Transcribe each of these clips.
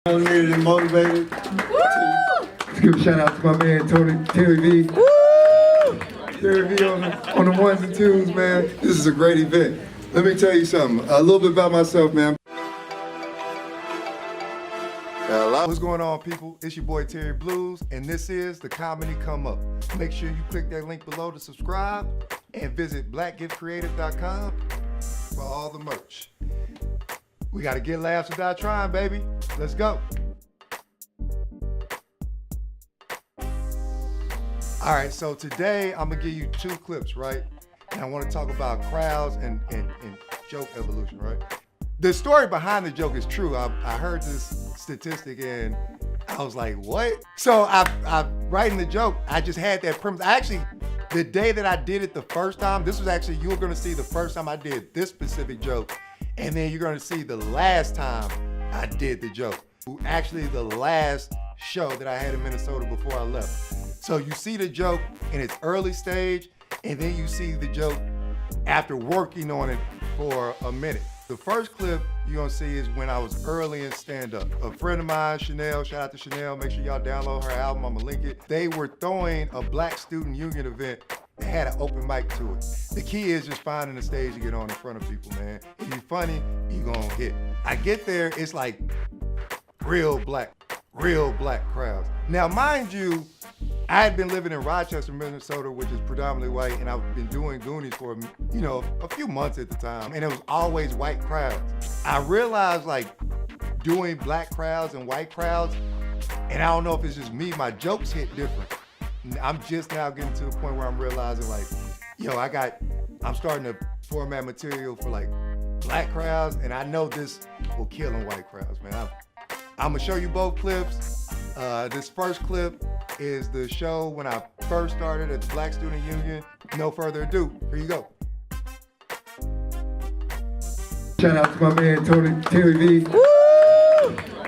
Motivated and motivated. Let's give a shout out to my man Terry B. Terry B on the ones and twos, man. This is a great event. Let me tell you something. A little bit about myself, man. Hello. What's going on, people? It's your boy Terry Bluez, and this is the Comedy Come Up. Make sure you click that link below to subscribe and visit blackgiftcreative.com for all the merch. We gotta get laughs without trying, baby. Let's go. All right, so today I'm gonna give you two clips, right? And I wanna talk about crowds and joke evolution, right? The story behind the joke is true. I heard this statistic and I was like, what? So I writing the joke, I just had that premise. The day that I did it the first time, you were gonna see the first time I did this specific joke. And then you're gonna see the last time I did the joke. Actually, the last show that I had in Minnesota before I left. So you see the joke in its early stage, and then you see the joke after working on it for a minute. The first clip you're gonna see is when I was early in stand-up. A friend of mine, Chanel, shout out to Chanel, make sure y'all download her album, I'm gonna link it. They were throwing a Black Student Union event. They had an open mic to it. The key is just finding a stage to get on in front of people, man. If you're funny, you're gonna hit. I get there, it's like real black crowds. Now, mind you, I had been living in Rochester, Minnesota, which is predominantly white, and I've been doing Goonies for, a few months at the time, and it was always white crowds. I realized, doing black crowds and white crowds, and I don't know if it's just me, my jokes hit different. I'm just now getting to the point where I'm realizing, I'm starting to format material for, black crowds, and I know this will kill in white crowds, man. I'm gonna show you both clips. This first clip is the show when I first started at the Black Student Union. No further ado, here you go. Shout out to my man Terry B.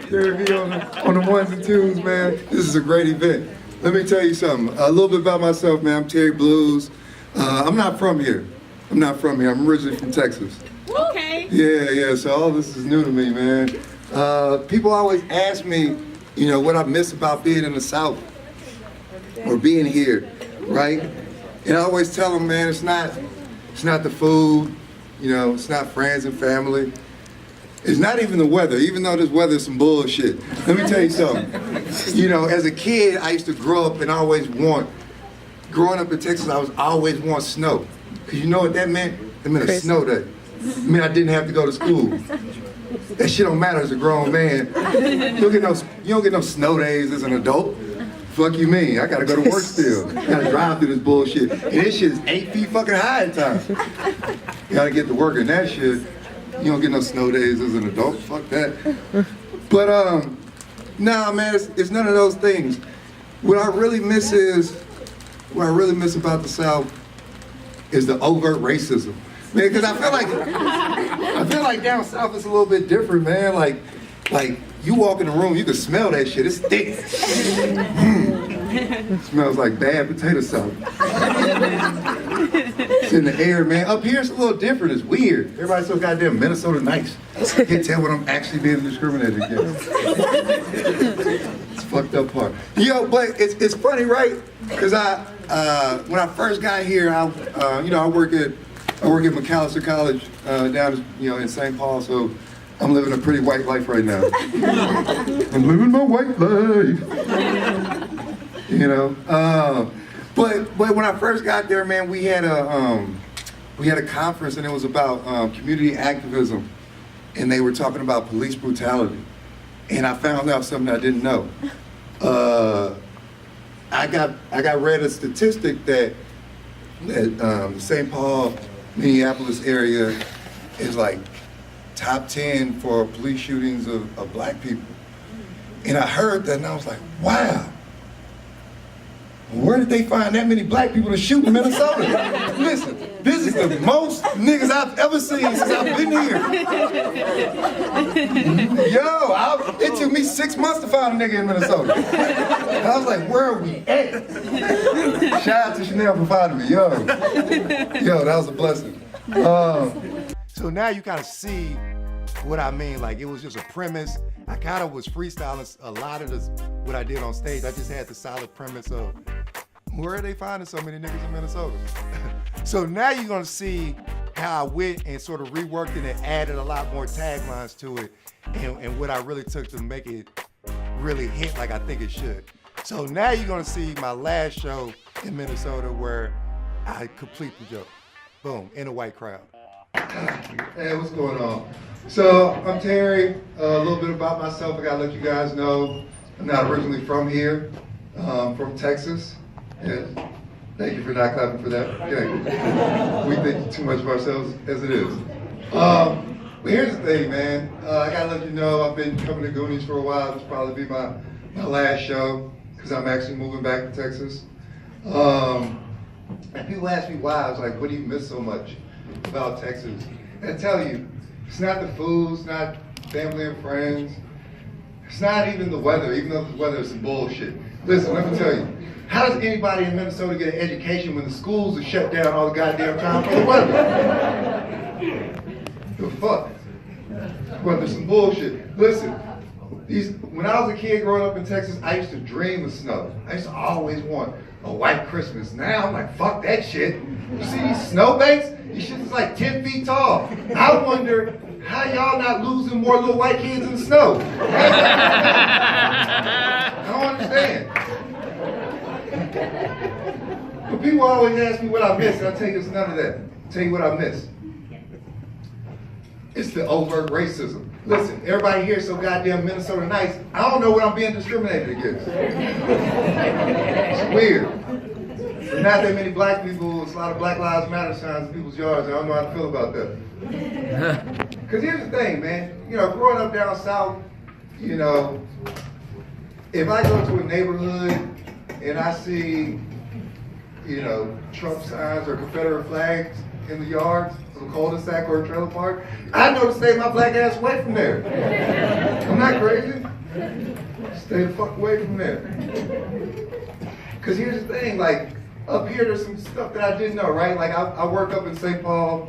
Terry B on the ones and twos, man. This is a great event. Let me tell you something. A little bit about myself, man. I'm Terry Bluez. I'm not from here. I'm originally from Texas. Okay. Yeah. So all this is new to me, man. People always ask me, what I miss about being in the South or being here, right? And I always tell them, man, it's not the food, it's not friends and family. It's not even the weather, even though this weather is some bullshit. Let me tell you something. As a kid, I used to grow up and growing up in Texas, I always want snow. Because you know what that meant? It meant a snow day. It meant I didn't have to go to school. That shit don't matter as a grown man. You don't get no snow days as an adult. Fuck you mean? I gotta go to work still. Gotta drive through this bullshit. And this shit is 8 feet fucking high at times. You gotta get to work in that shit. You don't get no snow days as an adult. Fuck that. But nah, man, it's none of those things. What I really miss about the South is the overt racism. Man, because I feel like down south it's a little bit different, man. Like you walk in the room, you can smell that shit. It's thick. It smells like bad potato salad. It's in the air, man. Up here it's a little different. It's weird. Everybody's so goddamn Minnesota nice. I can't tell what I'm actually being discriminated against. It's fucked up part. But it's funny, right? Because when I first got here, I work at McAllister College down in St. Paul, so I'm living a pretty white life right now. I'm living my white life. But when I first got there, man, we had a conference and it was about community activism, and they were talking about police brutality, and I found out something I didn't know. I got read a statistic that the St. Paul, Minneapolis area is top 10 for police shootings of black people. And I heard that and I was like, wow. Where did they find that many black people to shoot in Minnesota? Listen, this is the most niggas I've ever seen since I've been here. It took me 6 months to find a nigga in Minnesota. And I was like, where are we at? Shout out to Chanel for finding me, yo, that was a blessing. So now you kind of see what I mean. Like, it was just a premise. I kind of was freestyling a lot of this, what I did on stage. I just had the solid premise of, where are they finding so many niggas in Minnesota? So now you're gonna see how I went and sort of reworked it and added a lot more taglines to it, and what I really took to make it really hit like I think it should. So now you're gonna see my last show in Minnesota where I complete the joke. Boom, in a white crowd. Hey, what's going on? So I'm Terry. A little bit about myself. I gotta let you guys know I'm not originally from here. From Texas. Yeah. Thank you for not clapping for that. Okay. We think too much of ourselves as it is. But here's the thing, man. I gotta let you know I've been coming to Goonies for a while. This will probably be my last show because I'm actually moving back to Texas. And people ask me why. I was like, what do you miss so much about Texas? And I tell you, it's not the food, it's not family and friends, it's not even the weather, even though the weather is some bullshit. Listen, let me tell you, how does anybody in Minnesota get an education when the schools are shut down all the goddamn time for the weather? The fuck? Well, there's some bullshit. Listen, when I was a kid growing up in Texas, I used to dream of snow. I used to always want a white Christmas. Now I'm like, fuck that shit. You see these snowbanks? These shit is like 10 feet tall. I wonder how y'all not losing more little white kids in the snow. I don't understand. But people always ask me what I miss, and I'll tell you it's none of that. I'll tell you what I miss. It's the overt racism. Listen, everybody here is so goddamn Minnesota nice, I don't know what I'm being discriminated against. It's weird. There's not that many black people, it's a lot of Black Lives Matter signs in people's yards. I don't know how to feel about that. Because here's the thing, man. You know, growing up down south, you know, if I go to a neighborhood and I see, you know, Trump signs or Confederate flags in the yards of a cul-de-sac or a trailer park, I know to stay my black ass away from there. I'm not crazy. Stay the fuck away from there. Because here's the thing, like, up here there's some stuff that I didn't know, right? Like, I work up in St. Paul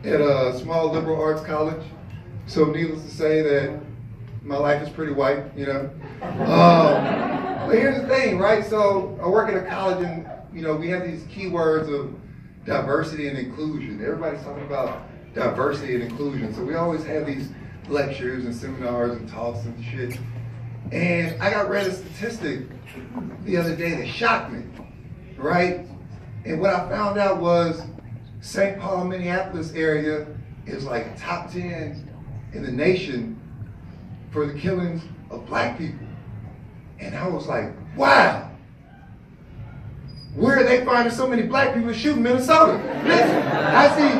at a small liberal arts college. So needless to say that my life is pretty white, you know? But here's the thing, right? So I work at a college and, you know, we have these keywords of diversity and inclusion. Everybody's talking about diversity and inclusion. So we always have these lectures and seminars and talks and shit. And I got read a statistic the other day that shocked me, right? And what I found out was St. Paul, Minneapolis area is like top 10 in the nation for the killings of black people. And I was like, wow. Where are they finding so many black people shooting Minnesota? Listen, I see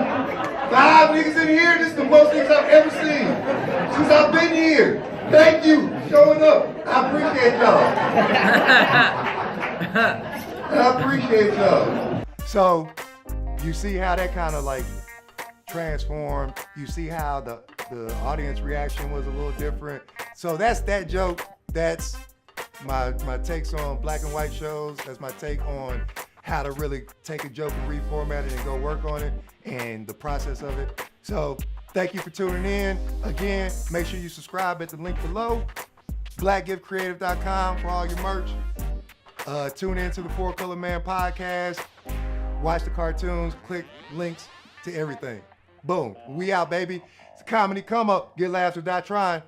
5 niggas in here. This is the most niggas I've ever seen since I've been here. Thank you for showing up. I appreciate y'all. So you see how that kind of like transformed. You see how the audience reaction was a little different. So that's that joke. That's my takes on black and white shows. That's my take on how to really take a joke and reformat it and go work on it and the process of it. So thank you for tuning in. Again, make sure you subscribe at the link below. blackgiftcreative.com for all your merch. Tune in to the Four Color Man podcast. Watch the cartoons, click links to everything. Boom. We out, baby. It's a comedy come up. Get laughs or die trying.